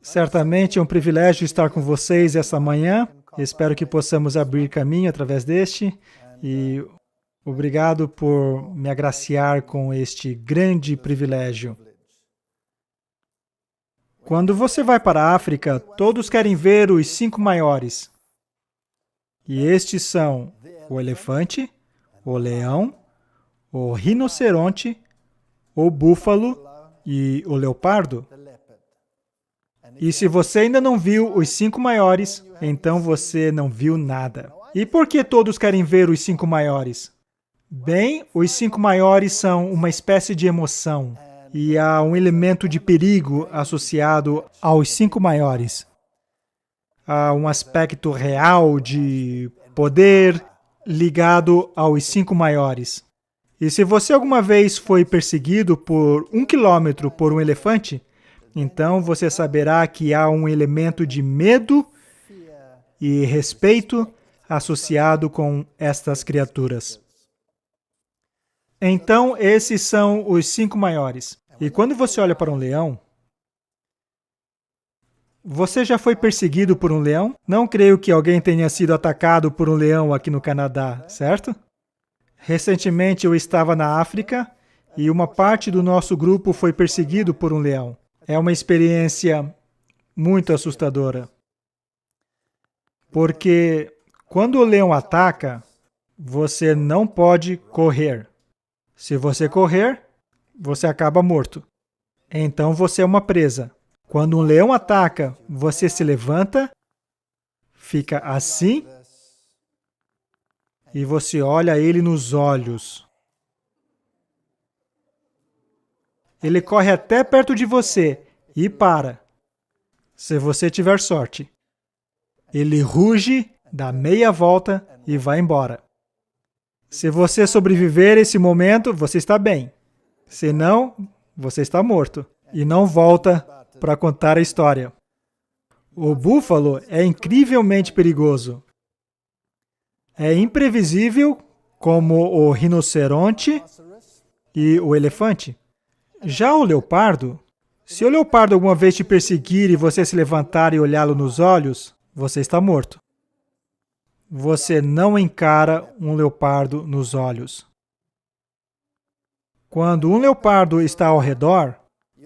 Certamente é um privilégio estar com vocês essa manhã. Espero que possamos abrir caminho através deste. E obrigado por me agraciar com este grande privilégio. Quando você vai para a África, todos querem ver os 5 maiores. E estes são o elefante, o leão, o rinoceronte, o búfalo e o leopardo. E se você ainda não viu os 5 maiores, então você não viu nada. E por que todos querem ver os 5 maiores? Bem, os 5 maiores são uma espécie de emoção. E há um elemento de perigo associado aos 5 maiores. Há um aspecto real de poder ligado aos 5 maiores. E se você alguma vez foi perseguido por 1 quilômetro por um elefante, então você saberá que há um elemento de medo e respeito associado com estas criaturas. Então, esses são os 5 maiores. E quando você olha para um leão, você já foi perseguido por um leão? Não creio que alguém tenha sido atacado por um leão aqui no Canadá, certo? Recentemente eu estava na África e uma parte do nosso grupo foi perseguido por um leão. É uma experiência muito assustadora. Porque quando o leão ataca, você não pode correr. Se você correr, você acaba morto. Então você é uma presa. Quando um leão ataca, você se levanta, fica assim, e você olha ele nos olhos. Ele corre até perto de você e para, se você tiver sorte. Ele ruge, dá meia volta e vai embora. Se você sobreviver a esse momento, você está bem. Se não, você está morto. E não volta para contar a história. O búfalo é incrivelmente perigoso. É imprevisível como o rinoceronte e o elefante. Já o leopardo, se o leopardo alguma vez te perseguir e você se levantar e olhá-lo nos olhos, você está morto. Você não encara um leopardo nos olhos. Quando um leopardo está ao redor,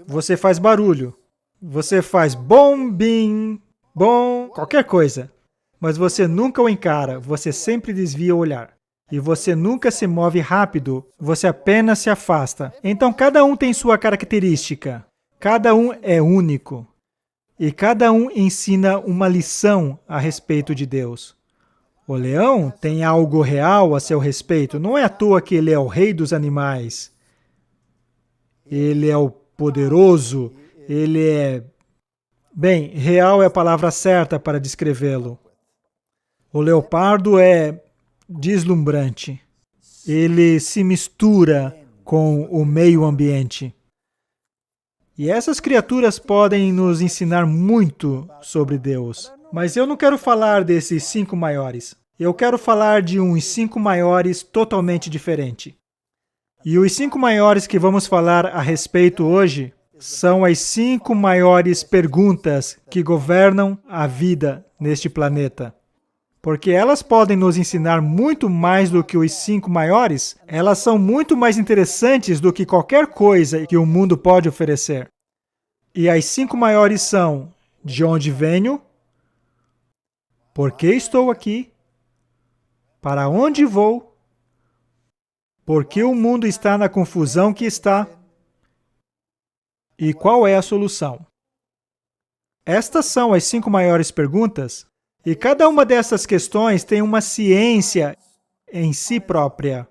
você faz barulho. Você faz bom, bim, bom, qualquer coisa. Mas você nunca o encara, você sempre desvia o olhar. E você nunca se move rápido, você apenas se afasta. Então cada um tem sua característica. Cada um é único. E cada um ensina uma lição a respeito de Deus. O leão tem algo real a seu respeito. Não é à toa que ele é o rei dos animais. Ele é o poderoso. Ele é... Bem, real é a palavra certa para descrevê-lo. O leopardo é deslumbrante. Ele se mistura com o meio ambiente. E essas criaturas podem nos ensinar muito sobre Deus. Mas eu não quero falar desses 5 maiores. Eu quero falar de uns 5 maiores totalmente diferente. E os 5 maiores que vamos falar a respeito hoje são as 5 maiores perguntas que governam a vida neste planeta. Porque elas podem nos ensinar muito mais do que os 5 maiores, elas são muito mais interessantes do que qualquer coisa que o mundo pode oferecer. E as 5 maiores são: de onde venho? Por que estou aqui? Para onde vou? Por que o mundo está na confusão que está? E qual é a solução? Estas são as 5 maiores perguntas, e cada uma dessas questões tem uma ciência em si própria.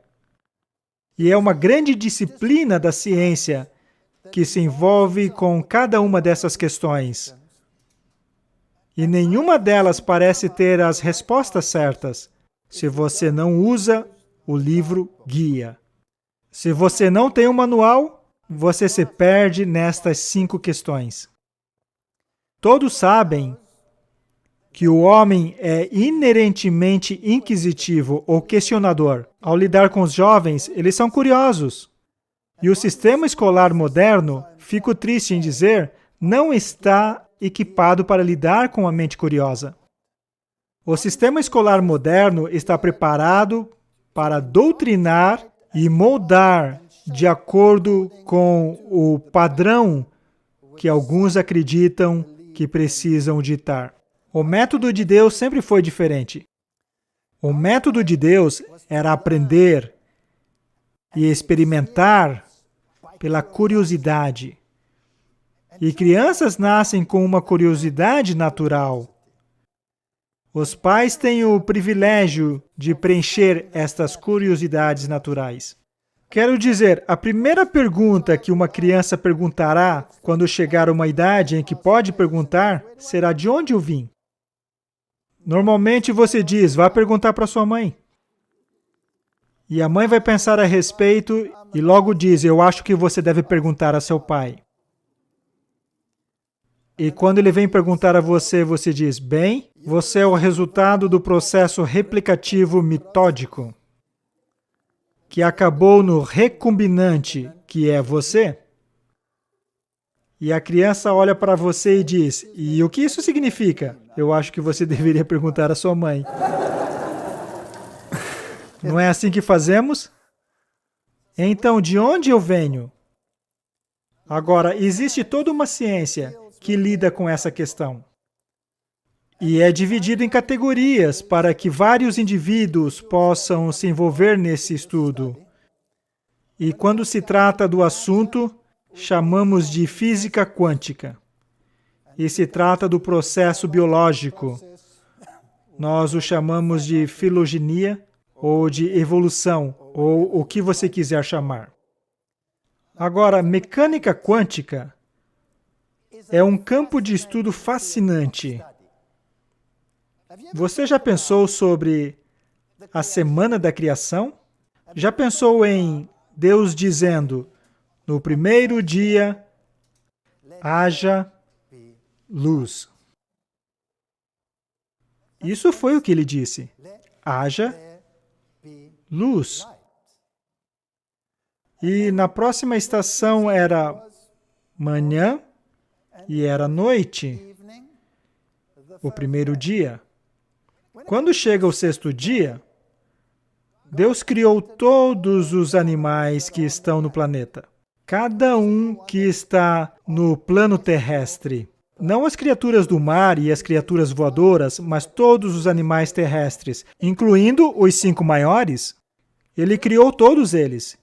E é uma grande disciplina da ciência que se envolve com cada uma dessas questões. E nenhuma delas parece ter as respostas certas, se você não usa o livro guia. Se você não tem um manual, você se perde nestas 5 questões. Todos sabem que o homem é inerentemente inquisitivo ou questionador. Ao lidar com os jovens, eles são curiosos. E o sistema escolar moderno, fico triste em dizer, não está equipado para lidar com a mente curiosa. O sistema escolar moderno está preparado para doutrinar e moldar de acordo com o padrão que alguns acreditam que precisam ditar. O método de Deus sempre foi diferente. O método de Deus era aprender e experimentar pela curiosidade. E crianças nascem com uma curiosidade natural. Os pais têm o privilégio de preencher estas curiosidades naturais. Quero dizer, a primeira pergunta que uma criança perguntará quando chegar a uma idade em que pode perguntar será: de onde eu vim? Normalmente você diz: vá perguntar para sua mãe. E a mãe vai pensar a respeito e logo diz: eu acho que você deve perguntar a seu pai. E quando ele vem perguntar a você, você diz: bem, você é o resultado do processo replicativo mitódico, que acabou no recombinante, que é você. E a criança olha para você e diz: e o que isso significa? Eu acho que você deveria perguntar à sua mãe. Não é assim que fazemos? Então, de onde eu venho? Agora, existe toda uma ciência que lida com essa questão. E é dividido em categorias para que vários indivíduos possam se envolver nesse estudo. E quando se trata do assunto, chamamos de física quântica. E se trata do processo biológico. Nós o chamamos de filogenia, ou de evolução, ou o que você quiser chamar. Agora, mecânica quântica é um campo de estudo fascinante. Você já pensou sobre a semana da criação? Já pensou em Deus dizendo: no primeiro dia, haja luz? Isso foi o que ele disse. Haja luz. E na próxima estação era manhã e era noite, o primeiro dia. Quando chega o sexto dia, Deus criou todos os animais que estão no planeta. Cada um que está no plano terrestre. Não as criaturas do mar e as criaturas voadoras, mas todos os animais terrestres, incluindo os 5 maiores. Ele criou todos eles.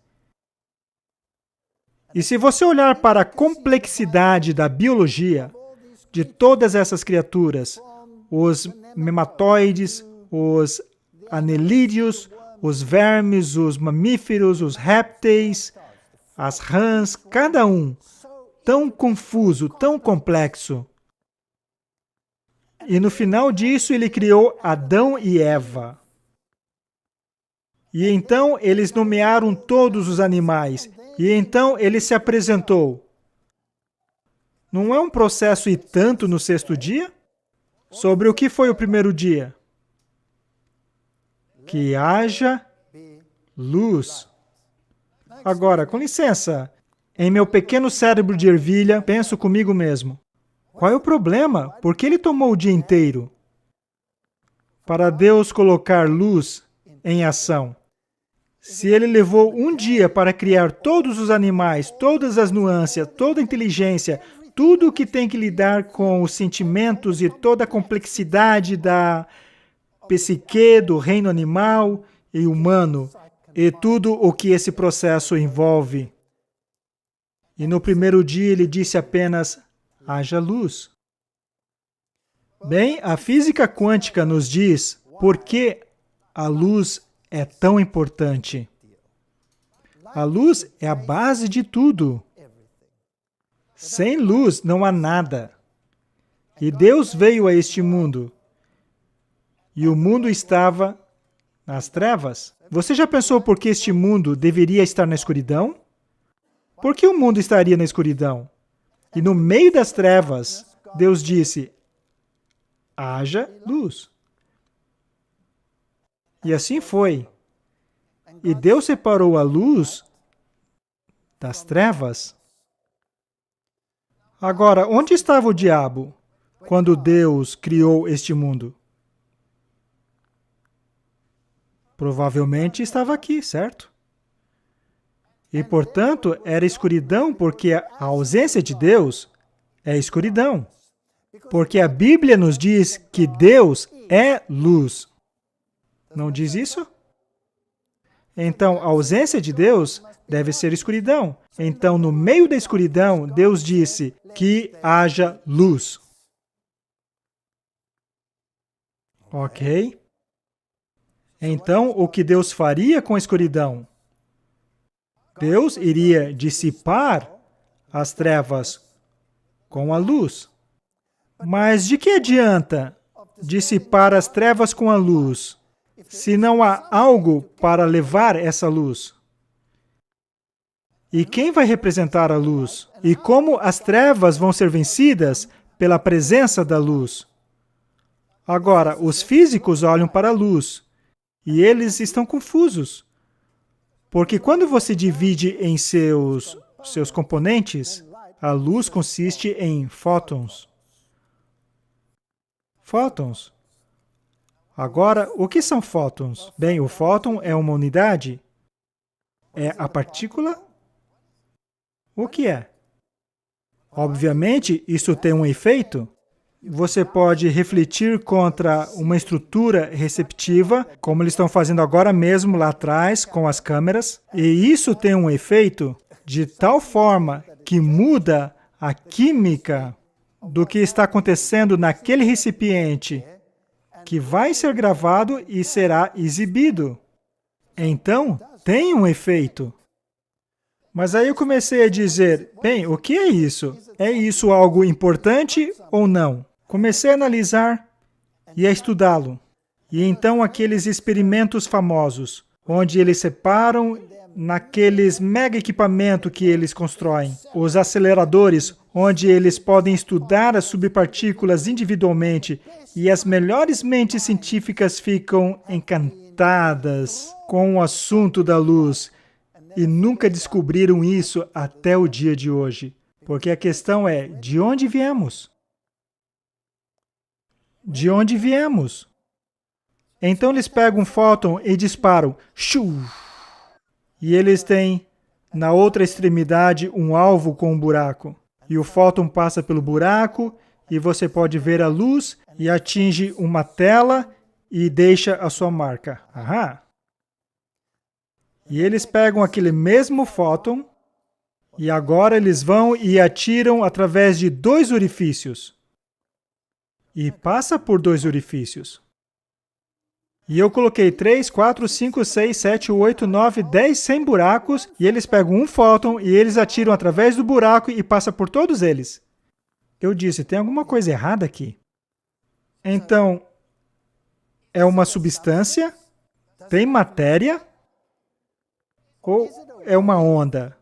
E se você olhar para a complexidade da biologia de todas essas criaturas, os nematóides, os anelídeos, os vermes, os mamíferos, os répteis, as rãs, cada um tão confuso, tão complexo. E no final disso ele criou Adão e Eva. E então eles nomearam todos os animais. E então ele se apresentou. Não é um processo e tanto no sexto dia? Sobre o que foi o primeiro dia? Que haja luz. Agora, com licença, em meu pequeno cérebro de ervilha, penso comigo mesmo. Qual é o problema? Por que ele tomou o dia inteiro? Para Deus colocar luz em ação. Se ele levou um dia para criar todos os animais, todas as nuances, toda a inteligência, tudo o que tem que lidar com os sentimentos e toda a complexidade da psique, do reino animal e humano, e tudo o que esse processo envolve. E no primeiro dia ele disse apenas: haja luz. Bem, a física quântica nos diz por que a luz é tão importante. A luz é a base de tudo. Sem luz não há nada. E Deus veio a este mundo. E o mundo estava nas trevas. Você já pensou por que este mundo deveria estar na escuridão? Por que o mundo estaria na escuridão? E no meio das trevas, Deus disse: haja luz. E assim foi. E Deus separou a luz das trevas. Agora, onde estava o diabo? quando Deus criou este mundo? Provavelmente estava aqui, certo? E, portanto, era escuridão porque a ausência de Deus é escuridão. Porque a Bíblia nos diz que Deus é luz. Não diz isso? Então, a ausência de Deus deve ser escuridão. Então, no meio da escuridão, Deus disse que haja luz. Ok? Então, o que Deus faria com a escuridão? Deus iria dissipar as trevas com a luz. Mas de que adianta dissipar as trevas com a luz, se não há algo para levar essa luz? E quem vai representar a luz? E como as trevas vão ser vencidas pela presença da luz? Agora, os físicos olham para a luz e eles estão confusos. Porque quando você divide em seus componentes, a luz consiste em fótons. Fótons. Agora, o que são fótons? Bem, o fóton é uma unidade. É a partícula? O que é? Obviamente, isso tem um efeito. Você pode refletir contra uma estrutura receptiva, como eles estão fazendo agora mesmo lá atrás com as câmeras. E isso tem um efeito de tal forma que muda a química do que está acontecendo naquele recipiente, que vai ser gravado e será exibido. Então, tem um efeito. Mas aí eu comecei a dizer, bem, o que é isso? É isso algo importante ou não? Comecei a analisar e a estudá-lo. E então aqueles experimentos famosos, onde eles separam naqueles mega equipamentos que eles constroem, os aceleradores, onde eles podem estudar as subpartículas individualmente e as melhores mentes científicas ficam encantadas com o assunto da luz e nunca descobriram isso até o dia de hoje. Porque a questão é, de onde viemos? De onde viemos? Então eles pegam um fóton e disparam. Shoo! E eles têm, na outra extremidade, um alvo com um buraco. E o fóton passa pelo buraco e você pode ver a luz e atinge uma tela e deixa a sua marca. Aham. E eles pegam aquele mesmo fóton e agora eles vão e atiram através de 2 orifícios. E passa por 2 orifícios. E eu coloquei 3, 4, 5, 6, 7, 8, 9, 10, 100 buracos, e eles pegam um fóton e eles atiram através do buraco e passa por todos eles. Eu disse, tem alguma coisa errada aqui. Então, é uma substância? Tem matéria? Ou é uma onda?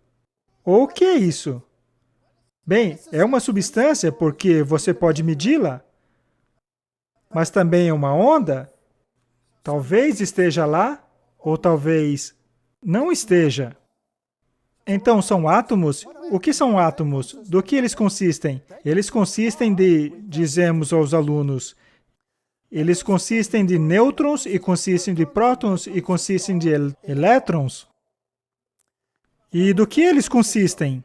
Ou o que é isso? Bem, é uma substância porque você pode medi-la. Mas também é uma onda? Talvez esteja lá, ou talvez não esteja. Então, são átomos? O que são átomos? Do que eles consistem? Eles consistem de, dizemos aos alunos, eles consistem de nêutrons, e consistem de prótons, e consistem de elétrons. E do que eles consistem?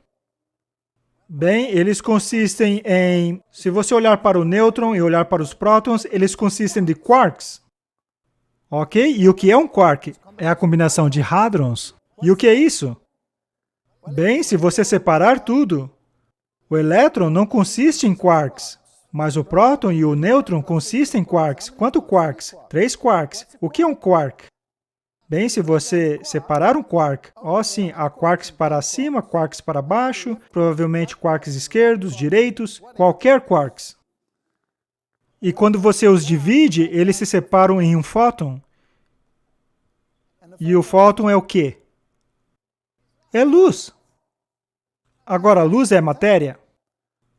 Bem, eles consistem em... Se você olhar para o nêutron e olhar para os prótons, eles consistem de quarks. Ok? E o que é um quark? É a combinação de hadrons. E o que é isso? Bem, se você separar tudo, o elétron não consiste em quarks, mas o próton e o nêutron consistem em quarks. Quanto quarks? 3 quarks. O que é um quark? Bem, se você separar um quark, sim, há quarks para cima, quarks para baixo, provavelmente quarks esquerdos, direitos, qualquer quarks. E quando você os divide, eles se separam em um fóton. E o fóton é o quê? É luz. Agora, a luz é matéria?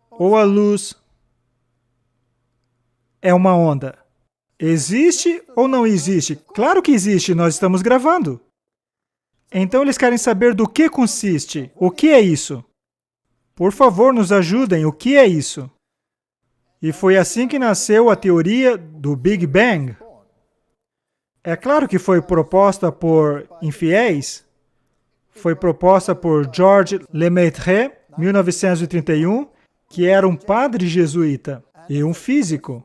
Ou a luz é uma onda? Existe ou não existe? Claro que existe, nós estamos gravando. Então eles querem saber do que consiste. O que é isso? Por favor, nos ajudem. O que é isso? E foi assim que nasceu a teoria do Big Bang. É claro que foi proposta por infiéis, foi proposta por Georges Lemaitre, 1931, que era um padre jesuíta e um físico.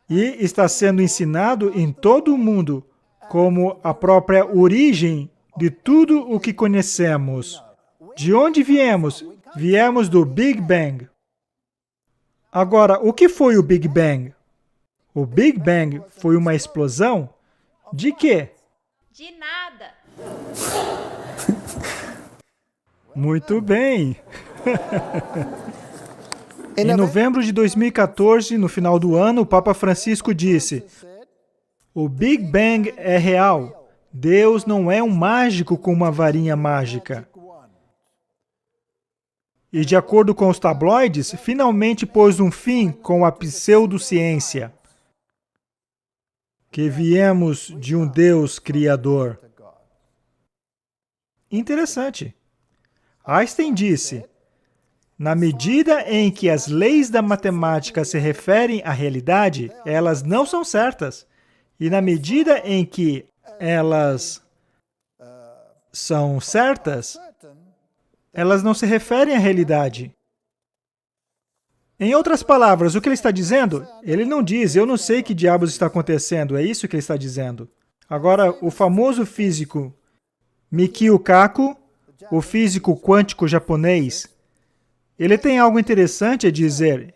E está sendo ensinado em todo o mundo como a própria origem de tudo o que conhecemos. De onde viemos? Viemos do Big Bang. Agora, o que foi o Big Bang? O Big Bang foi uma explosão de quê? De nada. Muito bem! Em novembro de 2014, no final do ano, o Papa Francisco disse: o Big Bang é real. Deus não é um mágico com uma varinha mágica. E, de acordo com os tabloides, finalmente pôs um fim com a pseudociência, que viemos de um Deus criador. Interessante. Einstein disse: na medida em que as leis da matemática se referem à realidade, elas não são certas. E na medida em que elas são certas, elas não se referem à realidade. Em outras palavras, o que ele está dizendo? Ele não diz, eu não sei que diabos está acontecendo, é isso que ele está dizendo. Agora, o famoso físico Mikio Kaku, o físico quântico japonês, ele tem algo interessante a dizer.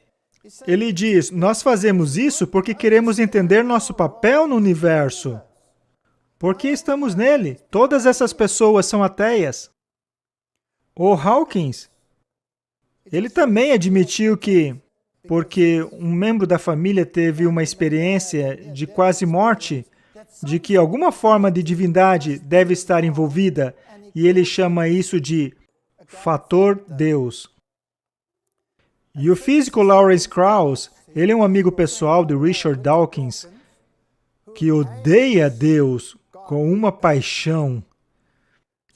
Ele diz, nós fazemos isso porque queremos entender nosso papel no universo. Porque estamos nele. Todas essas pessoas são ateias. O Hawkins, ele também admitiu que, porque um membro da família teve uma experiência de quase morte, de que alguma forma de divindade deve estar envolvida, e ele chama isso de fator Deus. E o físico Lawrence Krauss, ele é um amigo pessoal de Richard Dawkins, que odeia Deus com uma paixão.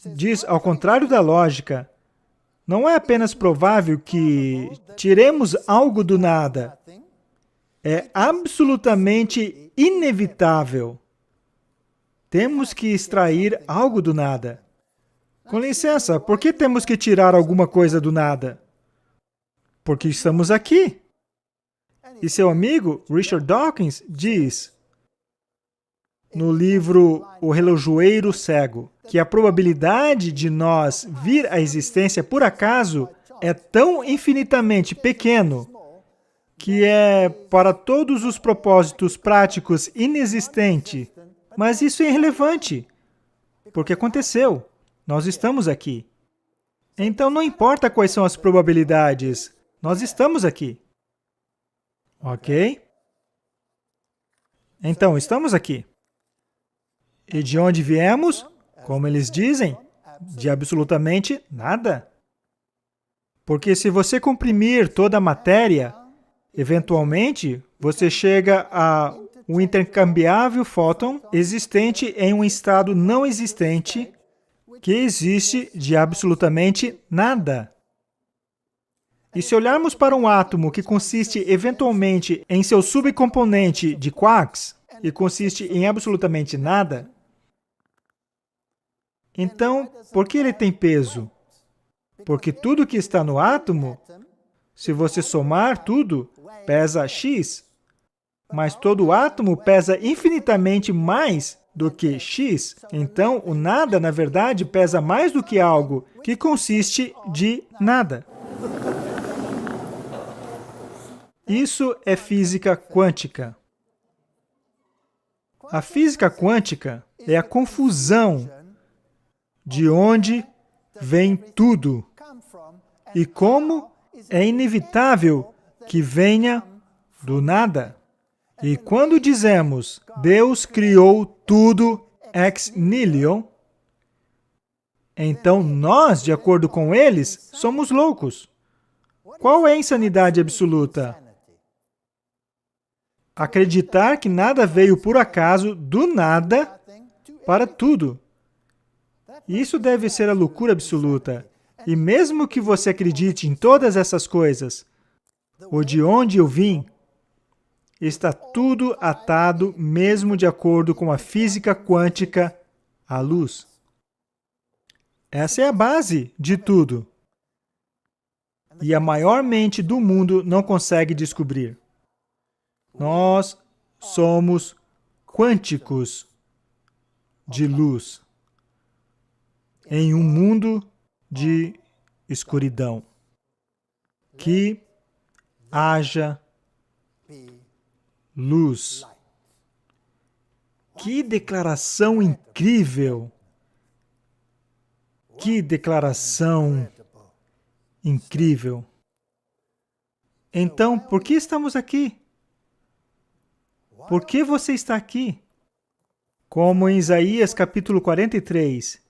Diz, ao contrário da lógica, não é apenas provável que tiremos algo do nada. É absolutamente inevitável. Temos que extrair algo do nada. Com licença, por que temos que tirar alguma coisa do nada? Porque estamos aqui. E seu amigo, Richard Dawkins, diz, no livro O Relojoeiro Cego, que a probabilidade de nós vir à existência por acaso é tão infinitamente pequeno que é, para todos os propósitos práticos, inexistente. Mas isso é irrelevante, porque aconteceu. Nós estamos aqui. Então, não importa quais são as probabilidades, nós estamos aqui. Ok? Então, estamos aqui. E de onde viemos? Como eles dizem, de absolutamente nada. Porque se você comprimir toda a matéria, eventualmente, você chega a um intercambiável fóton existente em um estado não existente que existe de absolutamente nada. E se olharmos para um átomo que consiste eventualmente em seu subcomponente de quarks e consiste em absolutamente nada, então, por que ele tem peso? Porque tudo que está no átomo, se você somar tudo, pesa x, mas todo átomo pesa infinitamente mais do que x. Então, o nada, na verdade, pesa mais do que algo que consiste de nada. Isso é física quântica. A física quântica é a confusão de onde vem tudo e como é inevitável que venha do nada. E quando dizemos Deus criou tudo ex nihilo, então nós, de acordo com eles, somos loucos. Qual é a insanidade absoluta? Acreditar que nada veio por acaso, do nada, para tudo. Isso deve ser a loucura absoluta. E mesmo que você acredite em todas essas coisas, ou de onde eu vim, está tudo atado, mesmo de acordo com a física quântica, à luz. Essa é a base de tudo. E a maior mente do mundo não consegue descobrir. Nós somos quânticos de luz em um mundo de escuridão. Que haja luz. Que declaração incrível! Que declaração incrível! Então, por que estamos aqui? Por que você está aqui? Como em Isaías capítulo 43.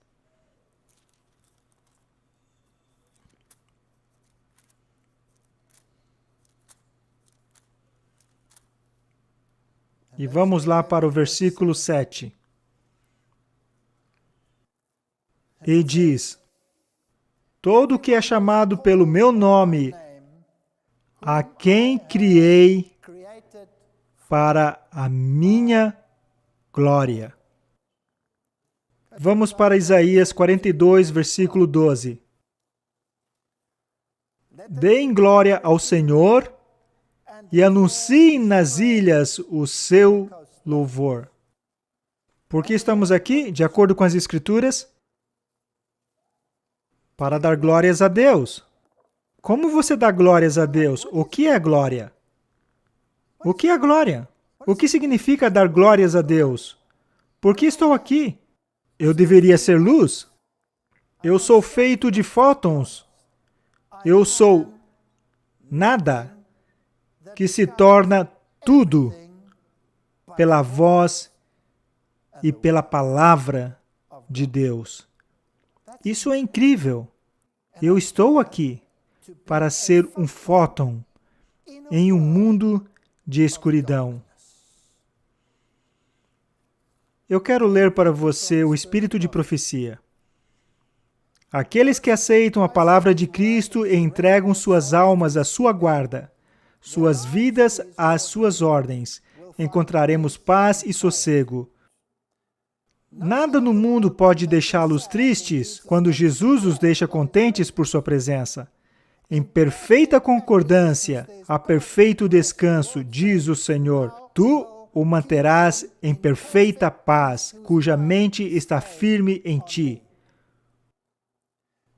E vamos lá para o versículo 7. E diz: todo que é chamado pelo meu nome, a quem criei para a minha glória. Vamos para Isaías 42, versículo 12. Deem glória ao Senhor e anunciem nas ilhas o seu louvor. Por que estamos aqui, de acordo com as Escrituras? Para dar glórias a Deus. Como você dá glórias a Deus? O que é glória? O que é glória? O que significa dar glórias a Deus? Por que estou aqui? Eu deveria ser luz? Eu sou feito de fótons. Eu sou nada que se torna tudo pela voz e pela palavra de Deus. Isso é incrível. Eu estou aqui para ser um fóton em um mundo de escuridão. Eu quero ler para você o Espírito de Profecia. Aqueles que aceitam a palavra de Cristo e entregam suas almas à sua guarda, suas vidas às suas ordens, encontraremos paz e sossego. Nada no mundo pode deixá-los tristes quando Jesus os deixa contentes por sua presença. Em perfeita concordância, a perfeito descanso, diz o Senhor, tu o manterás em perfeita paz, cuja mente está firme em ti.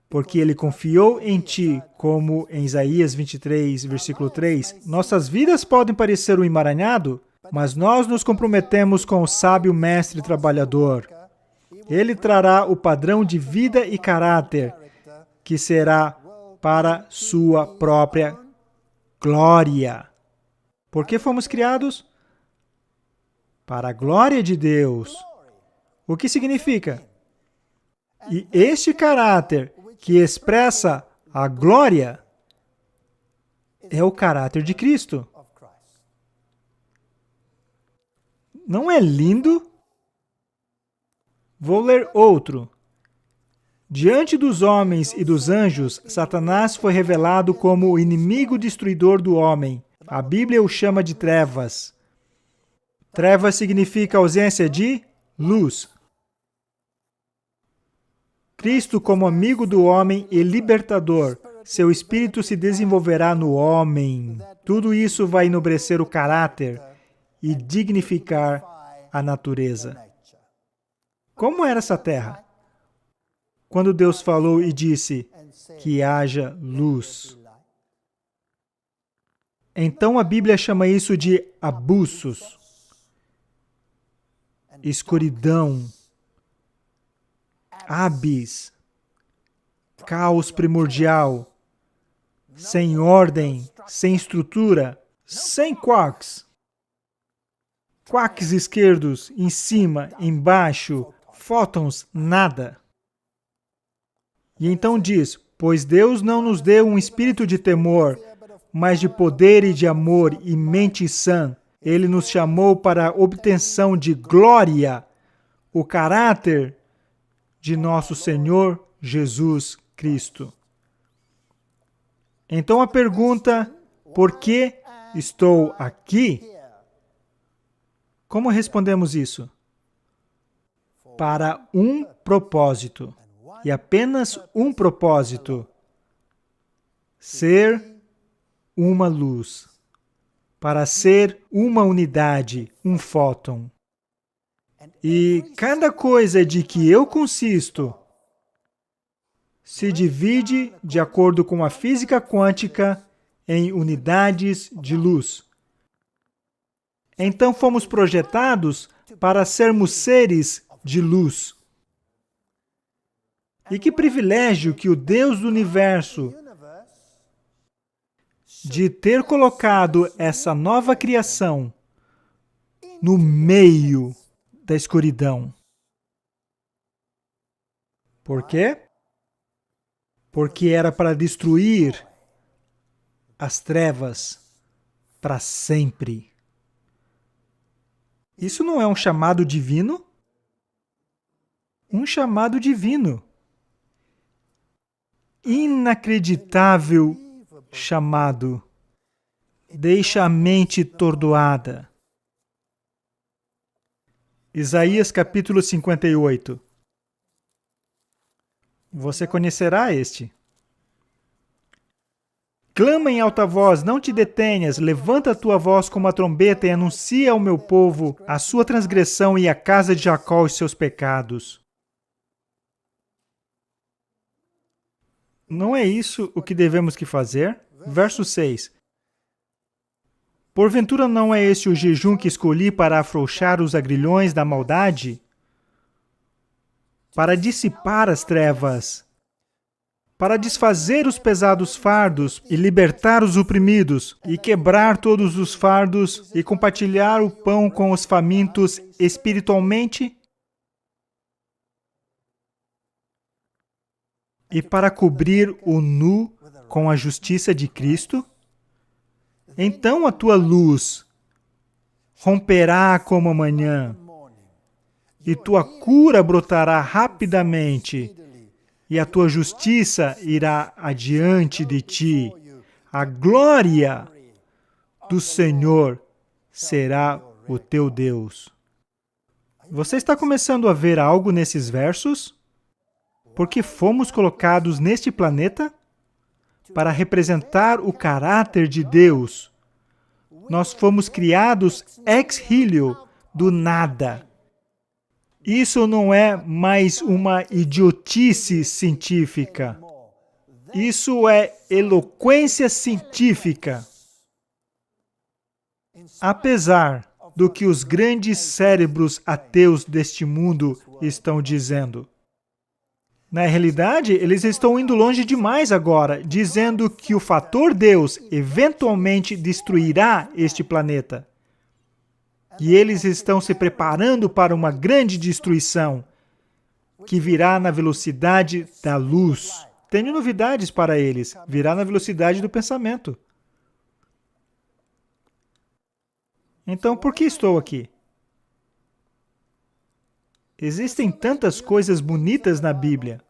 Porque ele confiou em ti, como em Isaías 23, versículo 3, nossas vidas podem parecer um emaranhado, mas nós nos comprometemos com o sábio mestre trabalhador. Ele trará o padrão de vida e caráter, que será para sua própria glória. Por que fomos criados? Para a glória de Deus. O que significa? E este caráter que expressa a glória é o caráter de Cristo. Não é lindo? Vou ler outro. Diante dos homens e dos anjos, Satanás foi revelado como o inimigo destruidor do homem. A Bíblia o chama de trevas. Trevas significa ausência de luz. Cristo como amigo do homem e libertador. Seu espírito se desenvolverá no homem. Tudo isso vai enobrecer o caráter e dignificar a natureza. Como era essa terra? Quando Deus falou e disse que haja luz. Então a Bíblia chama isso de abusos, escuridão, abis, caos primordial, sem ordem, sem estrutura, sem quarks. Quarks esquerdos, em cima, embaixo, fótons, nada. E então diz, pois Deus não nos deu um espírito de temor, mas de poder e de amor e mente sã. Ele nos chamou para a obtenção de glória, o caráter de nosso Senhor Jesus Cristo. Então a pergunta Por que estou aqui? Como respondemos isso? Para um propósito. E apenas um propósito. Ser uma luz. Para ser uma unidade, um fóton. E cada coisa de que eu consisto se divide, de acordo com a física quântica, em unidades de luz. Então fomos projetados para sermos seres de luz. E que privilégio que o Deus do universo de ter colocado essa nova criação no meio da escuridão. Por quê? Porque era para destruir as trevas para sempre. Isso não é um chamado divino? Um chamado divino. Inacreditável chamado. Deixa a mente tordoada. Isaías capítulo 58. Você conhecerá este. Clama em alta voz, não te detenhas, levanta a tua voz como a trombeta e anuncia ao meu povo a sua transgressão e à casa de Jacó os seus pecados. Não é isso o que devemos que fazer? Verso 6. Porventura não é este o jejum que escolhi para afrouxar os agrilhões da maldade? Para dissipar as trevas, para desfazer os pesados fardos e libertar os oprimidos, e quebrar todos os fardos e compartilhar o pão com os famintos espiritualmente? E para cobrir o nu com a justiça de Cristo? Então a tua luz romperá como a manhã, e tua cura brotará rapidamente, e a tua justiça irá adiante de ti. A glória do Senhor será o teu Deus. Você está começando a ver algo nesses versos? Porque fomos colocados neste planeta para representar o caráter de Deus. Nós fomos criados ex nihilo, do nada. Isso não é mais uma idiotice científica. Isso é eloquência científica. Apesar do que os grandes cérebros ateus deste mundo estão dizendo. Na realidade, eles estão indo longe demais agora, dizendo que o fator Deus eventualmente destruirá este planeta. E eles estão se preparando para uma grande destruição, que virá na velocidade da luz. Tenho novidades para eles. Virá na velocidade do pensamento. Então, por que estou aqui? Existem tantas coisas bonitas na Bíblia.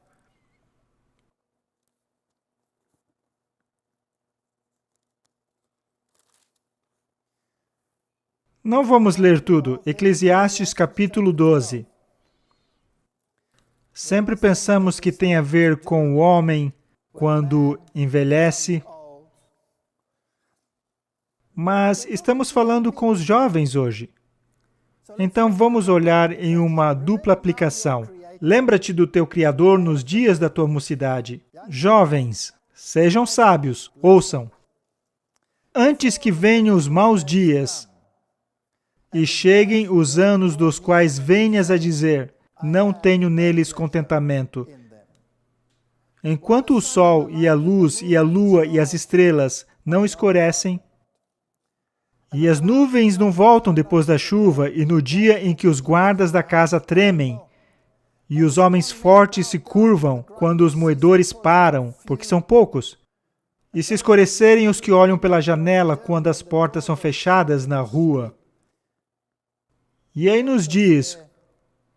Não vamos ler tudo. Eclesiastes capítulo 12. Sempre pensamos que tem a ver com o homem quando envelhece. Mas estamos falando com os jovens hoje. Então vamos olhar em uma dupla aplicação. Lembra-te do teu Criador nos dias da tua mocidade. Jovens, sejam sábios, ouçam. Antes que venham os maus dias e cheguem os anos dos quais venhas a dizer, não tenho neles contentamento. Enquanto o sol e a luz e a lua e as estrelas não escurecem, e as nuvens não voltam depois da chuva, e no dia em que os guardas da casa tremem, e os homens fortes se curvam quando os moedores param, porque são poucos, e se escurecerem os que olham pela janela quando as portas são fechadas na rua. E aí nos diz,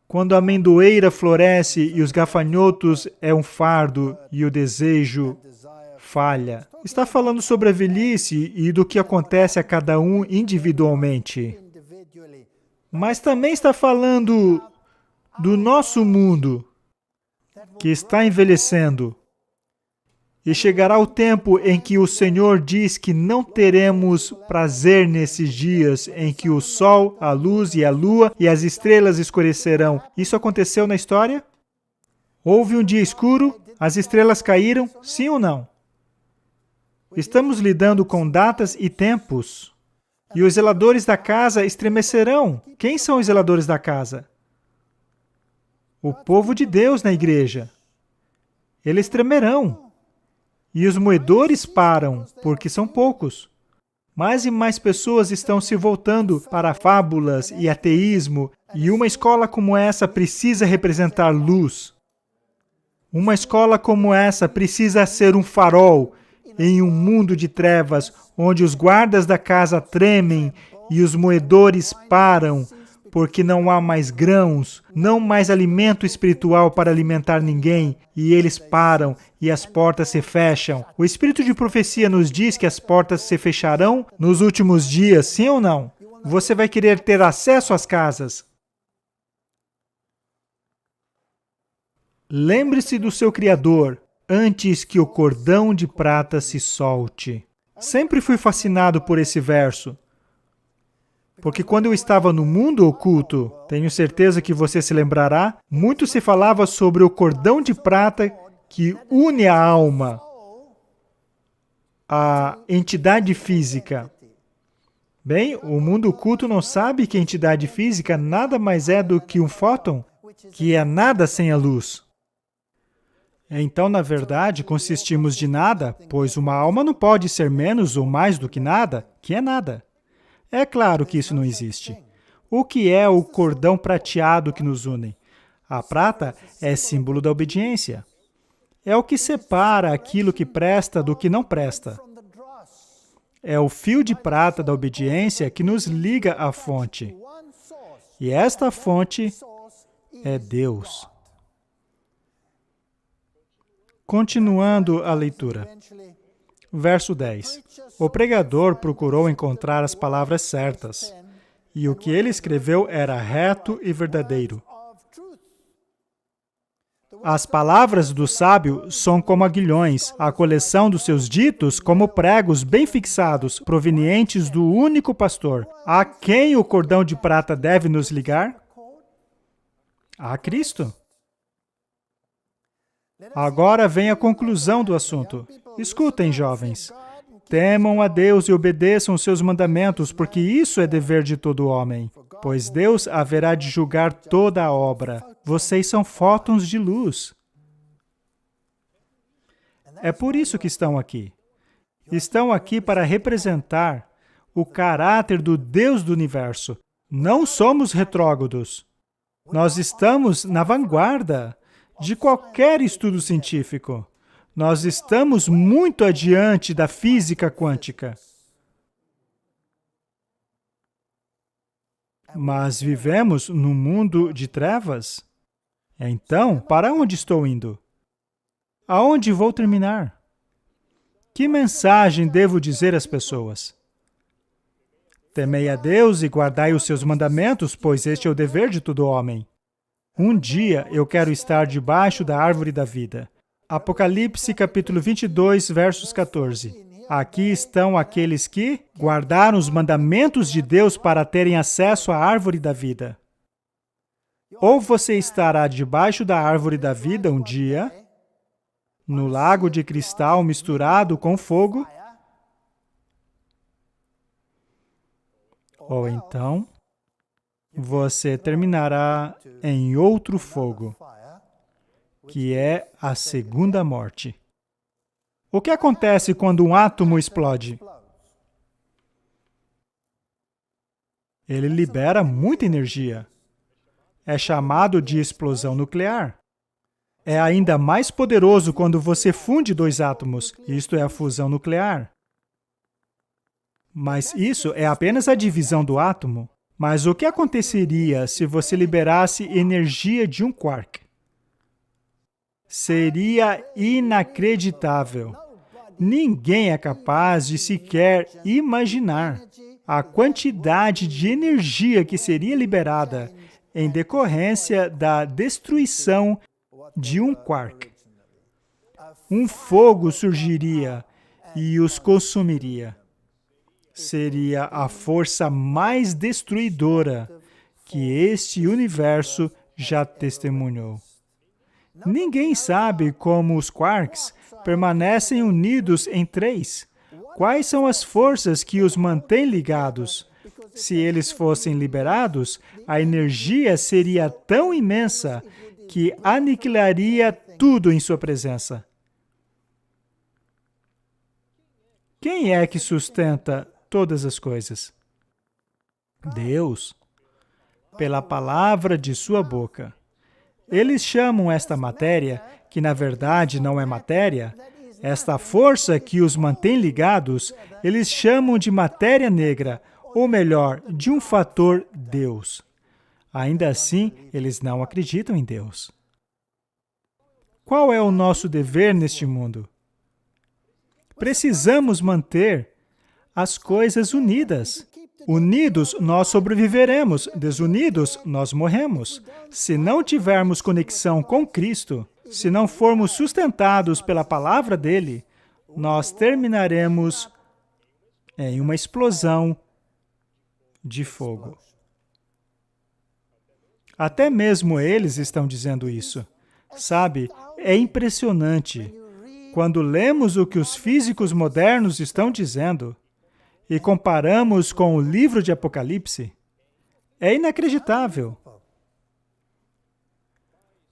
quando a amendoeira floresce e os gafanhotos é um fardo e o desejo falha. Está falando sobre a velhice e do que acontece a cada um individualmente. Mas também está falando do nosso mundo, que está envelhecendo. E chegará o tempo em que o Senhor diz que não teremos prazer nesses dias em que o sol, a luz e a lua e as estrelas escurecerão. Isso aconteceu na história? Houve um dia escuro? As estrelas caíram? Sim ou não? Estamos lidando com datas e tempos. E os zeladores da casa estremecerão. Quem são os zeladores da casa? O povo de Deus na igreja. Eles tremerão. E os moedores param, porque são poucos. Mais e mais pessoas estão se voltando para fábulas e ateísmo, e uma escola como essa precisa representar luz. Uma escola como essa precisa ser um farol em um mundo de trevas, onde os guardas da casa tremem e os moedores param, porque não há mais grãos, não mais alimento espiritual para alimentar ninguém, e eles param e as portas se fecham. O Espírito de profecia nos diz que as portas se fecharão nos últimos dias, sim ou não? Você vai querer ter acesso às casas. Lembre-se do seu Criador antes que o cordão de prata se solte. Sempre fui fascinado por esse verso. Porque quando eu estava no mundo oculto, tenho certeza que você se lembrará, muito se falava sobre o cordão de prata que une a alma à entidade física. Bem, o mundo oculto não sabe que a entidade física nada mais é do que um fóton, que é nada sem a luz. Então, na verdade, consistimos de nada, pois uma alma não pode ser menos ou mais do que nada, que é nada. É claro que isso não existe. O que é o cordão prateado que nos une? A prata é símbolo da obediência. É o que separa aquilo que presta do que não presta. É o fio de prata da obediência que nos liga à fonte. E esta fonte é Deus. Continuando a leitura. Verso 10. O pregador procurou encontrar as palavras certas, e o que ele escreveu era reto e verdadeiro. As palavras do sábio são como aguilhões, a coleção dos seus ditos como pregos bem fixados, provenientes do único pastor. A quem o cordão de prata deve nos ligar? A Cristo. Agora vem a conclusão do assunto. Escutem, jovens. Temam a Deus e obedeçam os seus mandamentos, porque isso é dever de todo homem. Pois Deus haverá de julgar toda a obra. Vocês são fótons de luz. É por isso que estão aqui. Estão aqui para representar o caráter do Deus do universo. Não somos retrógrados. Nós estamos na vanguarda de qualquer estudo científico. Nós estamos muito adiante da física quântica. Mas vivemos num mundo de trevas? Então, para onde estou indo? Aonde vou terminar? Que mensagem devo dizer às pessoas? Temei a Deus e guardai os seus mandamentos, pois este é o dever de todo homem. Um dia eu quero estar debaixo da árvore da vida. Apocalipse capítulo 22, versos 14. Aqui estão aqueles que guardaram os mandamentos de Deus para terem acesso à árvore da vida. Ou você estará debaixo da árvore da vida um dia, no lago de cristal misturado com fogo, ou então você terminará em outro fogo, que é a segunda morte. O que acontece quando um átomo explode? Ele libera muita energia. É chamado de explosão nuclear. É ainda mais poderoso quando você funde dois átomos, isto é a fusão nuclear. Mas isso é apenas a divisão do átomo. Mas o que aconteceria se você liberasse energia de um quark? Seria inacreditável. Ninguém é capaz de sequer imaginar a quantidade de energia que seria liberada em decorrência da destruição de um quark. Um fogo surgiria e os consumiria. Seria a força mais destruidora que este universo já testemunhou. Ninguém sabe como os quarks permanecem unidos em três. Quais são as forças que os mantêm ligados? Se eles fossem liberados, a energia seria tão imensa que aniquilaria tudo em sua presença. Quem é que sustenta todas as coisas? Deus, pela palavra de sua boca. Eles chamam esta matéria, que na verdade não é matéria, esta força que os mantém ligados, eles chamam de matéria negra, ou melhor, de um fator Deus. Ainda assim, eles não acreditam em Deus. Qual é o nosso dever neste mundo? Precisamos manter as coisas unidas. Unidos, nós sobreviveremos. Desunidos, nós morremos. Se não tivermos conexão com Cristo, se não formos sustentados pela palavra dele, nós terminaremos em uma explosão de fogo. Até mesmo eles estão dizendo isso. Sabe, é impressionante. Quando lemos o que os físicos modernos estão dizendo e comparamos com o livro de Apocalipse, é inacreditável.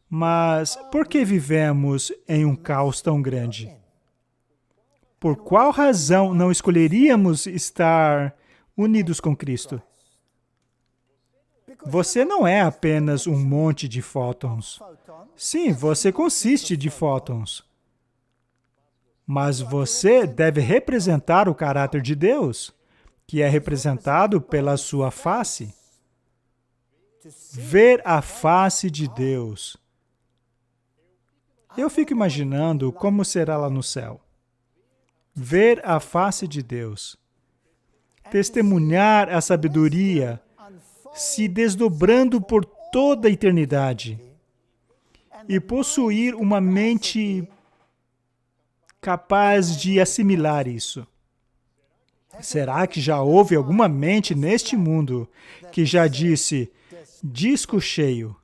Mas por que vivemos em um caos tão grande? Por qual razão não escolheríamos estar unidos com Cristo? Você não é apenas um monte de fótons. Sim, você consiste de fótons. Mas você deve representar o caráter de Deus, que é representado pela sua face. Ver a face de Deus. Eu fico imaginando como será lá no céu. Ver a face de Deus. Testemunhar a sabedoria se desdobrando por toda a eternidade. E possuir uma mente capaz de assimilar isso. Será que já houve alguma mente neste mundo que já disse, disco cheio,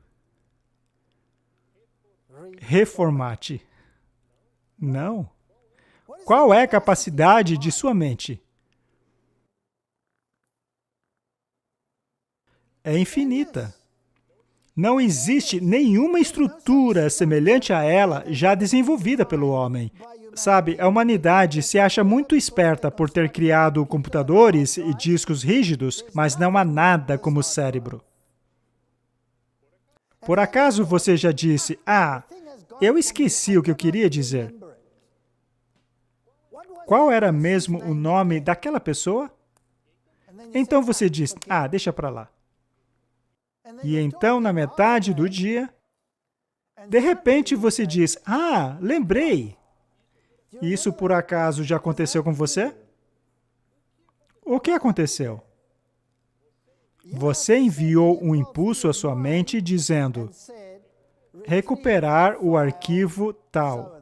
reformate? Não. Qual é a capacidade de sua mente? É infinita. Não existe nenhuma estrutura semelhante a ela já desenvolvida pelo homem. Sabe, a humanidade se acha muito esperta por ter criado computadores e discos rígidos, mas não há nada como o cérebro. Por acaso você já disse, eu esqueci o que eu queria dizer. Qual era mesmo o nome daquela pessoa? Então você diz, deixa para lá. E então, na metade do dia, de repente você diz, lembrei. Isso por acaso já aconteceu com você? O que aconteceu? Você enviou um impulso à sua mente dizendo, recuperar o arquivo tal.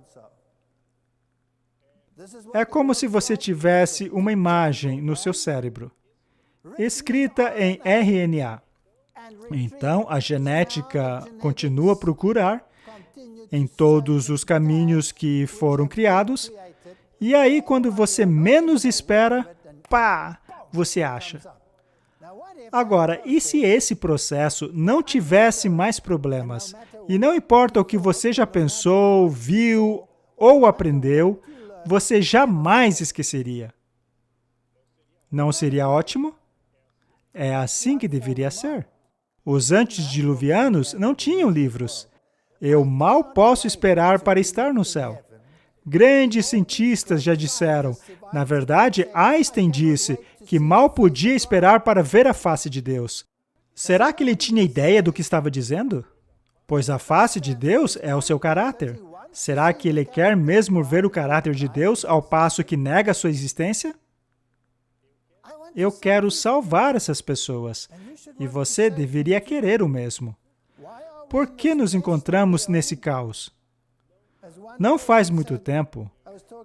É como se você tivesse uma imagem no seu cérebro, escrita em RNA. Então, a genética continua a procurar em todos os caminhos que foram criados, e aí, quando você menos espera, você acha. Agora, e se esse processo não tivesse mais problemas? E não importa o que você já pensou, viu ou aprendeu, você jamais esqueceria. Não seria ótimo? É assim que deveria ser. Os antediluvianos não tinham livros. Eu mal posso esperar para estar no céu. Grandes cientistas já disseram. Na verdade, Einstein disse que mal podia esperar para ver a face de Deus. Será que ele tinha ideia do que estava dizendo? Pois a face de Deus é o seu caráter. Será que ele quer mesmo ver o caráter de Deus ao passo que nega sua existência? Eu quero salvar essas pessoas, e você deveria querer o mesmo. Por que nos encontramos nesse caos? Não faz muito tempo,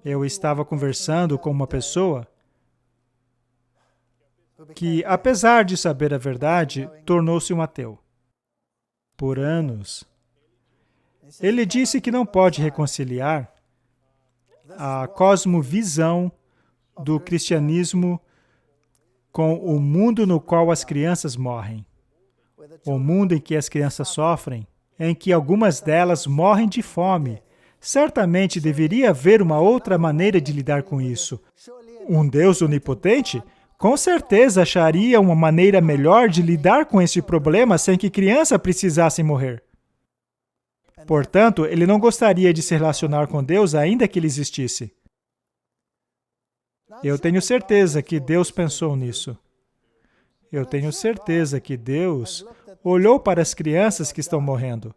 eu estava conversando com uma pessoa que, apesar de saber a verdade, tornou-se um ateu. Por anos. Ele disse que não pode reconciliar a cosmovisão do cristianismo com o mundo no qual as crianças morrem. O mundo em que as crianças sofrem, em que algumas delas morrem de fome. Certamente deveria haver uma outra maneira de lidar com isso. Um Deus onipotente, com certeza acharia uma maneira melhor de lidar com esse problema sem que crianças precisassem morrer. Portanto, ele não gostaria de se relacionar com Deus ainda que ele existisse. Eu tenho certeza que Deus pensou nisso. Eu tenho certeza que Deus olhou para as crianças que estão morrendo.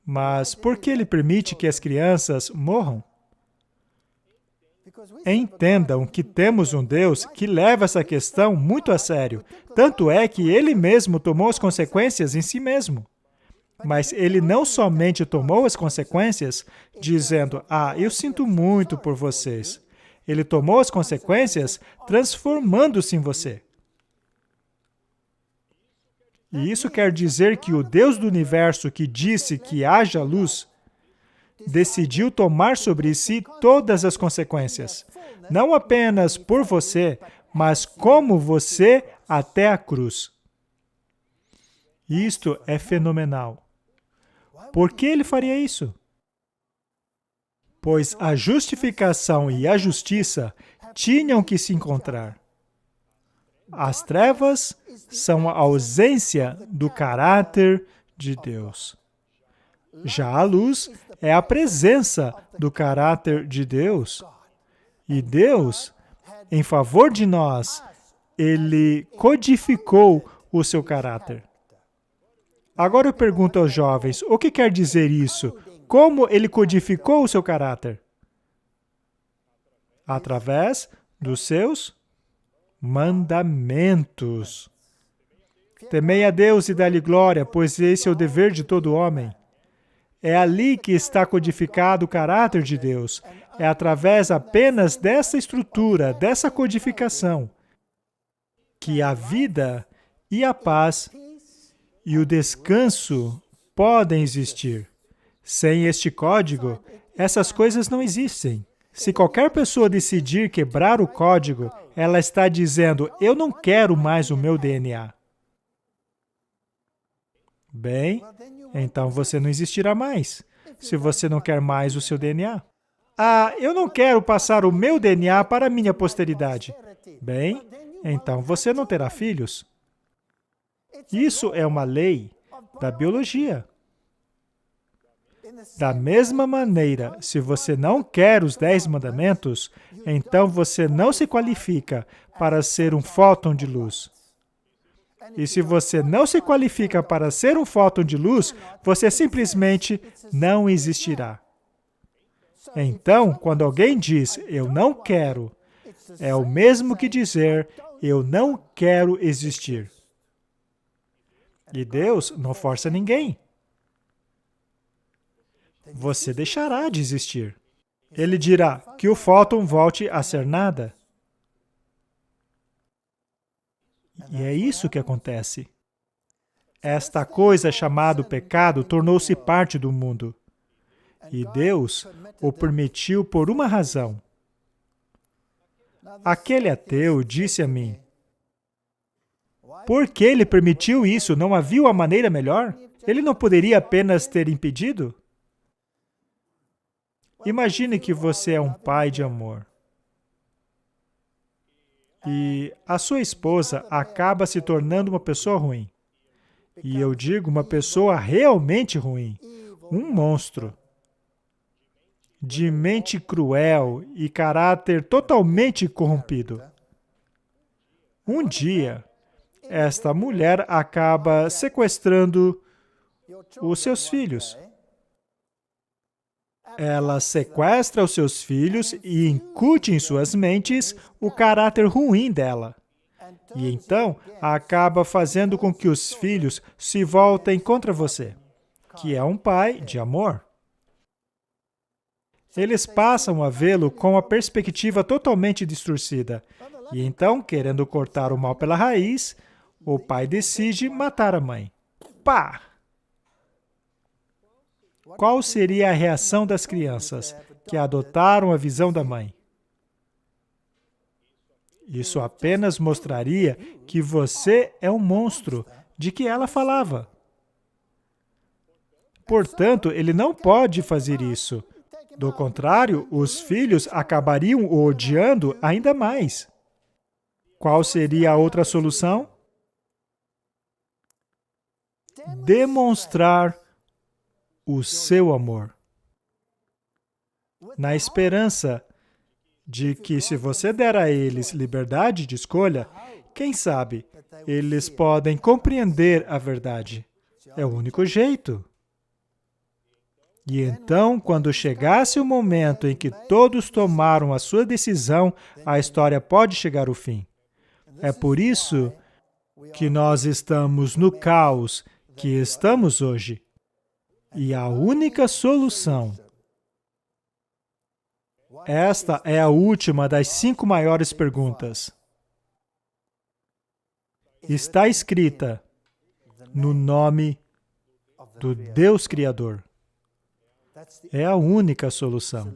Mas por que Ele permite que as crianças morram? Entendam que temos um Deus que leva essa questão muito a sério. Tanto é que Ele mesmo tomou as consequências em si mesmo. Mas Ele não somente tomou as consequências dizendo, eu sinto muito por vocês. Ele tomou as consequências transformando-se em você. E isso quer dizer que o Deus do universo que disse que haja luz, decidiu tomar sobre si todas as consequências. Não apenas por você, mas como você até a cruz. Isto é fenomenal. Por que ele faria isso? Pois a justificação e a justiça tinham que se encontrar. As trevas são a ausência do caráter de Deus. Já a luz é a presença do caráter de Deus. E Deus, em favor de nós, Ele codificou o seu caráter. Agora eu pergunto aos jovens, o que quer dizer isso? Como Ele codificou o seu caráter? Através dos seus mandamentos. Temei a Deus e dá-lhe glória, pois esse é o dever de todo homem. É ali que está codificado o caráter de Deus. É através apenas dessa estrutura, dessa codificação, que a vida e a paz e o descanso podem existir. Sem este código, essas coisas não existem. Se qualquer pessoa decidir quebrar o código, ela está dizendo, eu não quero mais o meu DNA. Bem, então você não existirá mais, se você não quer mais o seu DNA. Eu não quero passar o meu DNA para a minha posteridade. Bem, então você não terá filhos. Isso é uma lei da biologia. Da mesma maneira, se você não quer os 10 mandamentos, então você não se qualifica para ser um fóton de luz. E se você não se qualifica para ser um fóton de luz, você simplesmente não existirá. Então, quando alguém diz, eu não quero, é o mesmo que dizer, eu não quero existir. E Deus não força ninguém. Você deixará de existir. Ele dirá que o fóton volte a ser nada. E é isso que acontece. Esta coisa chamada pecado tornou-se parte do mundo. E Deus o permitiu por uma razão. Aquele ateu disse a mim, por que ele permitiu isso? Não havia uma maneira melhor? Ele não poderia apenas ter impedido? Imagine que você é um pai de amor. E a sua esposa acaba se tornando uma pessoa ruim. E eu digo uma pessoa realmente ruim. Um monstro. De mente cruel e caráter totalmente corrompido. Um dia, esta mulher acaba sequestrando os seus filhos. Ela sequestra os seus filhos e incute em suas mentes o caráter ruim dela. E então, acaba fazendo com que os filhos se voltem contra você, que é um pai de amor. Eles passam a vê-lo com a perspectiva totalmente distorcida. E então, querendo cortar o mal pela raiz, o pai decide matar a mãe. Pá! Qual seria a reação das crianças que adotaram a visão da mãe? Isso apenas mostraria que você é um monstro de que ela falava. Portanto, ele não pode fazer isso. Do contrário, os filhos acabariam o odiando ainda mais. Qual seria a outra solução? Demonstrar o seu amor. Na esperança de que, se você der a eles liberdade de escolha, quem sabe, eles podem compreender a verdade. É o único jeito. E então, quando chegasse o momento em que todos tomaram a sua decisão, a história pode chegar ao fim. É por isso que nós estamos no caos que estamos hoje. E a única solução. Esta é a última das 5 maiores perguntas. Está escrita no nome do Deus Criador. É a única solução.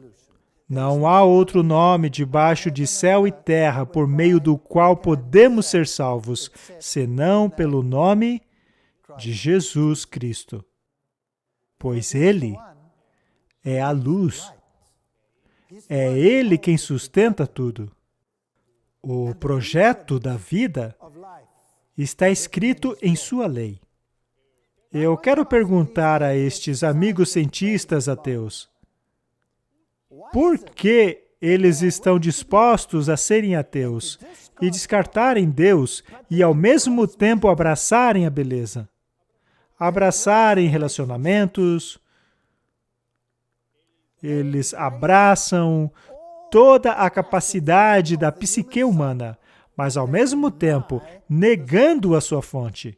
Não há outro nome debaixo de céu e terra por meio do qual podemos ser salvos, senão pelo nome de Jesus Cristo. Pois Ele é a luz. É Ele quem sustenta tudo. O projeto da vida está escrito em sua lei. Eu quero perguntar a estes amigos cientistas ateus, por que eles estão dispostos a serem ateus e descartarem Deus e ao mesmo tempo abraçarem a beleza? Abraçarem relacionamentos, eles abraçam toda a capacidade da psique humana, mas ao mesmo tempo negando a sua fonte.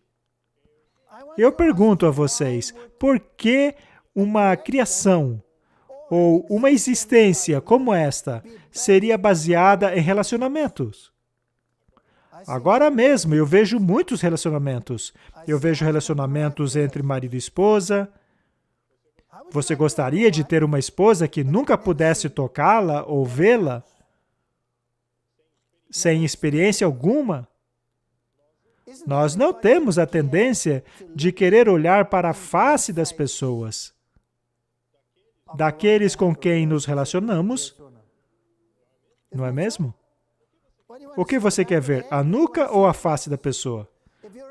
Eu pergunto a vocês, por que uma criação ou uma existência como esta seria baseada em relacionamentos? Agora mesmo eu vejo muitos relacionamentos. Eu vejo relacionamentos entre marido e esposa. Você gostaria de ter uma esposa que nunca pudesse tocá-la ou vê-la? Sem experiência alguma? Nós não temos a tendência de querer olhar para a face das pessoas, daqueles com quem nos relacionamos, não é mesmo? O que você quer ver, a nuca ou a face da pessoa?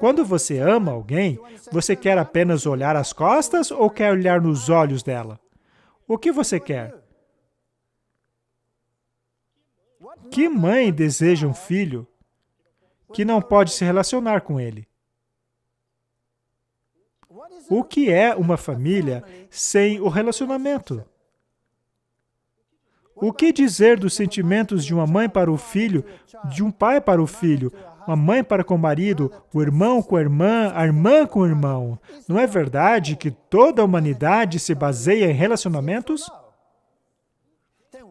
Quando você ama alguém, você quer apenas olhar as costas ou quer olhar nos olhos dela? O que você quer? Que mãe deseja um filho que não pode se relacionar com ele? O que é uma família sem o relacionamento? O que dizer dos sentimentos de uma mãe para o filho, de um pai para o filho, uma mãe para com o marido, o irmão com a irmã com o irmão? Não é verdade que toda a humanidade se baseia em relacionamentos?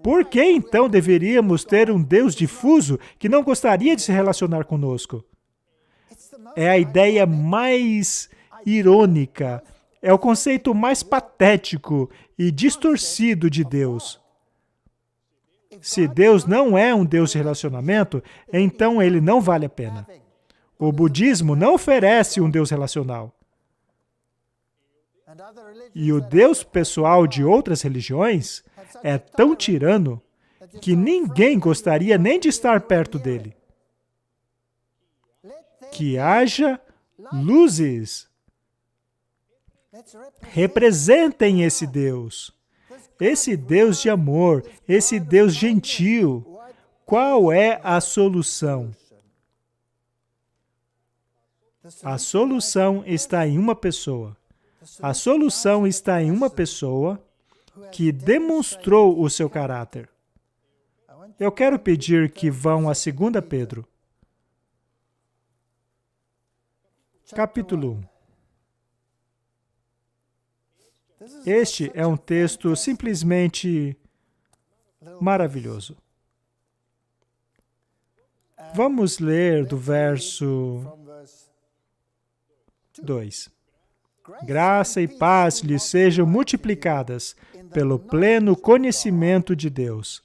Por que então deveríamos ter um Deus difuso que não gostaria de se relacionar conosco? É a ideia mais irônica, é o conceito mais patético e distorcido de Deus. Se Deus não é um Deus de relacionamento, então ele não vale a pena. O budismo não oferece um Deus relacional. E o Deus pessoal de outras religiões é tão tirano que ninguém gostaria nem de estar perto dele. Que haja luzes. Representem esse Deus. Esse Deus de amor, esse Deus gentil. Qual é a solução? A solução está em uma pessoa. A solução está em uma pessoa que demonstrou o seu caráter. Eu quero pedir que vão a 2 Pedro, capítulo 1. Este é um texto simplesmente maravilhoso. Vamos ler do verso 2. Graça e paz lhes sejam multiplicadas pelo pleno conhecimento de Deus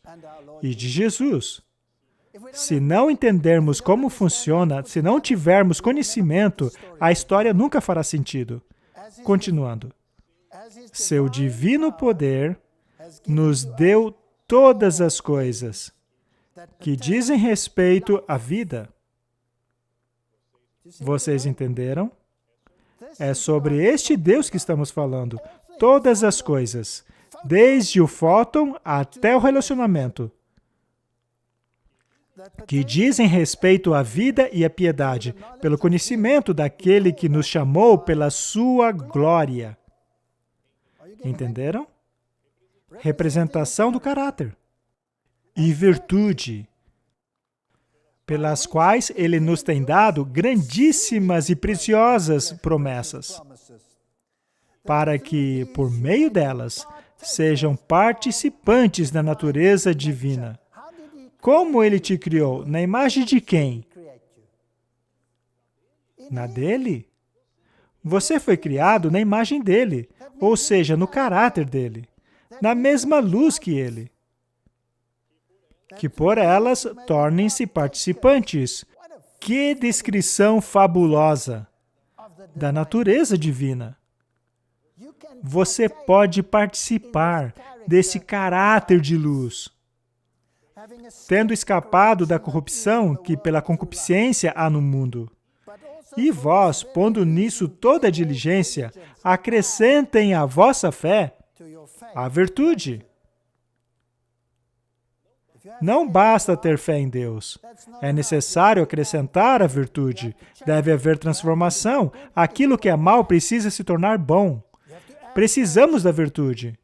e de Jesus. Se não entendermos como funciona, se não tivermos conhecimento, a história nunca fará sentido. Continuando. Seu divino poder nos deu todas as coisas que dizem respeito à vida. Vocês entenderam? É sobre este Deus que estamos falando. Todas as coisas, desde o fóton até o relacionamento, que dizem respeito à vida e à piedade, pelo conhecimento daquele que nos chamou pela sua glória. Entenderam? Representação do caráter. E virtude, pelas quais Ele nos tem dado grandíssimas e preciosas promessas, para que, por meio delas, sejam participantes da natureza divina. Como Ele te criou? Na imagem de quem? Na dele? Você foi criado na imagem dele, ou seja, no caráter dele, na mesma luz que ele. Que por elas tornem-se participantes. Que descrição fabulosa da natureza divina! Você pode participar desse caráter de luz, tendo escapado da corrupção que pela concupiscência há no mundo. E vós, pondo nisso toda a diligência, acrescentem à vossa fé a virtude. Não basta ter fé em Deus. É necessário acrescentar a virtude. Deve haver transformação. Aquilo que é mal precisa se tornar bom. Precisamos da virtude.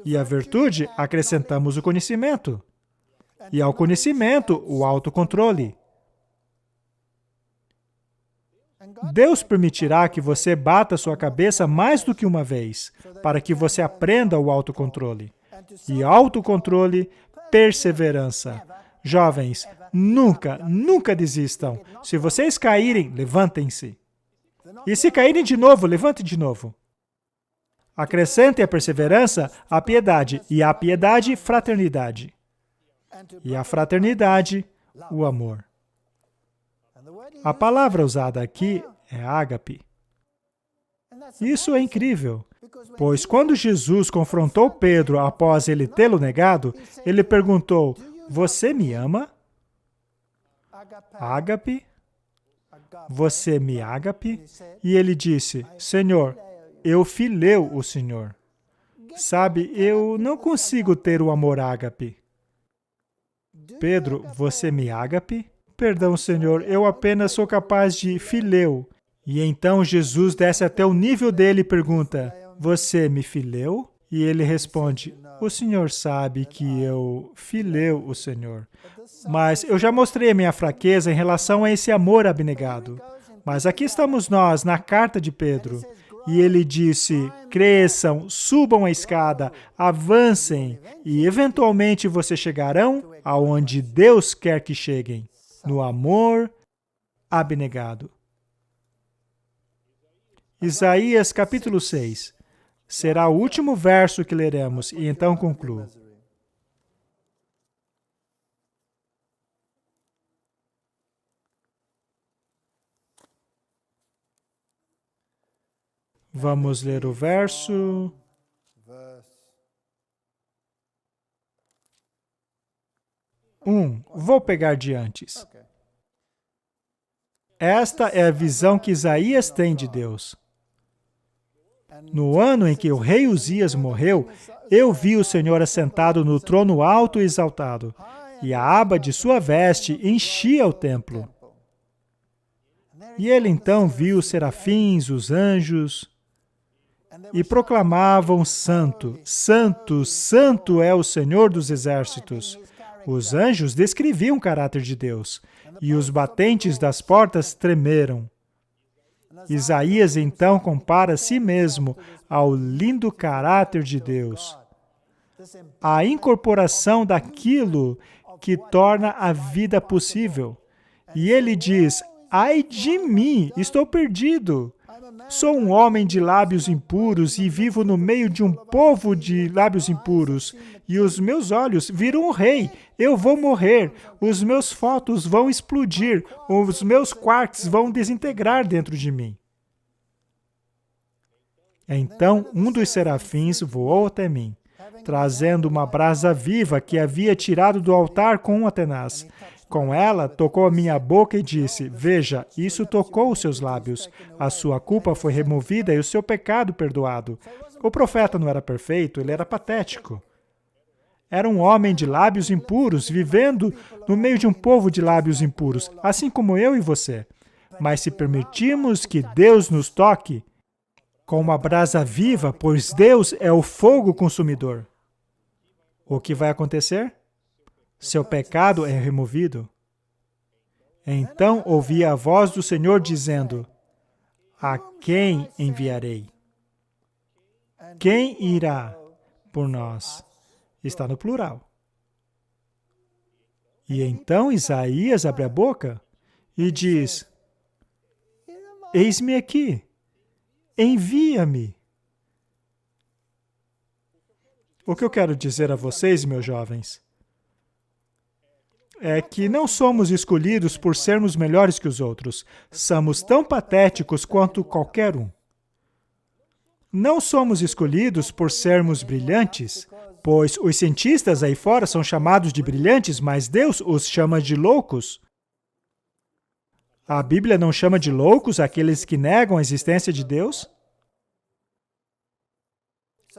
E à virtude acrescentamos o conhecimento. E ao conhecimento, o autocontrole. Deus permitirá que você bata sua cabeça mais do que uma vez, para que você aprenda o autocontrole. E autocontrole, perseverança. Jovens, nunca desistam. Se vocês caírem, levantem-se. E se caírem de novo, levantem de novo. Acrescentem a perseverança, a piedade. E a piedade, fraternidade. E a fraternidade, o amor. A palavra usada aqui é ágape. Isso é incrível, pois quando Jesus confrontou Pedro após ele tê-lo negado, ele perguntou, você me ama? Ágape? Você me ágape? E ele disse, Senhor, eu fileu o Senhor. Sabe, eu não consigo ter o amor ágape. Pedro, você me ágape? Perdão, Senhor, eu apenas sou capaz de fileu. E então Jesus desce até o nível dele e pergunta, você me fileu? E ele responde, o Senhor sabe que eu fileu o Senhor. Mas eu já mostrei a minha fraqueza em relação a esse amor abnegado. Mas aqui estamos nós, na carta de Pedro. E ele disse, cresçam, subam a escada, avancem, e eventualmente vocês chegarão aonde Deus quer que cheguem. No amor abnegado. Isaías capítulo 6. Será o último verso que leremos, e então concluo. Vamos ler o verso 1. Vou pegar de antes. Esta é a visão que Isaías tem de Deus. No ano em que o rei Uzias morreu, eu vi o Senhor assentado no trono alto e exaltado, e a aba de sua veste enchia o templo. E ele então viu os serafins, os anjos, e proclamavam: Santo, Santo, Santo é o Senhor dos exércitos. Os anjos descreviam o caráter de Deus, e os batentes das portas tremeram. Isaías então compara a si mesmo ao lindo caráter de Deus, a incorporação daquilo que torna a vida possível. E ele diz: ai de mim, estou perdido. Sou um homem de lábios impuros e vivo no meio de um povo de lábios impuros. E os meus olhos viram um rei. Eu vou morrer. Os meus fótons vão explodir. Os meus quarks vão desintegrar dentro de mim. Então um dos serafins voou até mim, trazendo uma brasa viva que havia tirado do altar com uma tenaz. Com ela, tocou a minha boca e disse: veja, isso tocou os seus lábios. A sua culpa foi removida e o seu pecado perdoado. O profeta não era perfeito, ele era patético. Era um homem de lábios impuros, vivendo no meio de um povo de lábios impuros, assim como eu e você. Mas se permitirmos que Deus nos toque com uma brasa viva, pois Deus é o fogo consumidor, o que vai acontecer? Seu pecado é removido. Então ouvi a voz do Senhor dizendo: a quem enviarei? Quem irá por nós? Está no plural. E então Isaías abre a boca e diz: eis-me aqui, envia-me. O que eu quero dizer a vocês, meus jovens, é que não somos escolhidos por sermos melhores que os outros. Somos tão patéticos quanto qualquer um. Não somos escolhidos por sermos brilhantes, pois os cientistas aí fora são chamados de brilhantes, mas Deus os chama de loucos. A Bíblia não chama de loucos aqueles que negam a existência de Deus?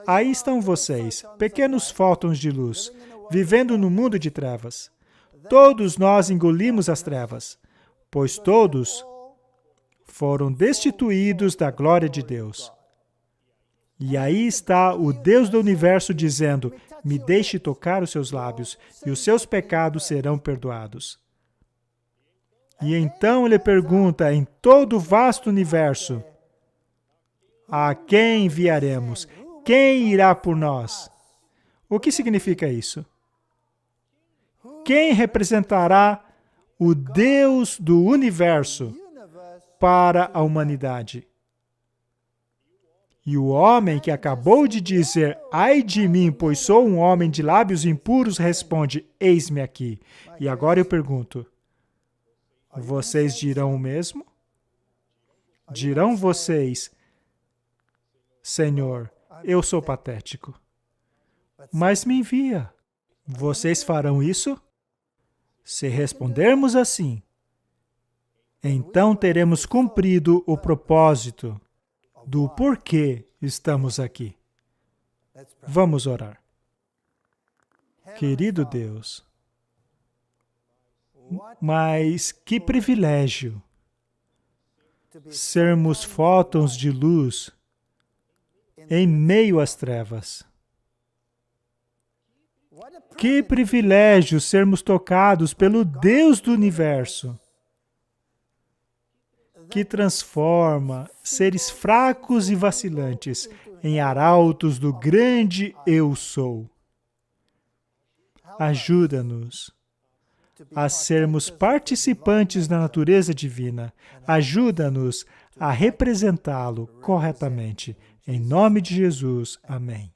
Aí estão vocês, pequenos fótons de luz, vivendo no mundo de trevas. Todos nós engolimos as trevas, pois todos foram destituídos da glória de Deus. E aí está o Deus do universo dizendo: me deixe tocar os seus lábios, e os seus pecados serão perdoados. E então ele pergunta em todo o vasto universo: a quem enviaremos? Quem irá por nós? O que significa isso? Quem representará o Deus do universo para a humanidade? E o homem que acabou de dizer: ai de mim, pois sou um homem de lábios impuros, responde: eis-me aqui. E agora eu pergunto: vocês dirão o mesmo? Dirão vocês: Senhor, eu sou patético, mas me envia. Vocês farão isso? Se respondermos assim, então teremos cumprido o propósito do porquê estamos aqui. Vamos orar. Querido Deus, mas que privilégio sermos fótons de luz em meio às trevas. Que privilégio sermos tocados pelo Deus do universo, que transforma seres fracos e vacilantes em arautos do grande Eu Sou. Ajuda-nos a sermos participantes da natureza divina. Ajuda-nos a representá-lo corretamente. Em nome de Jesus. Amém.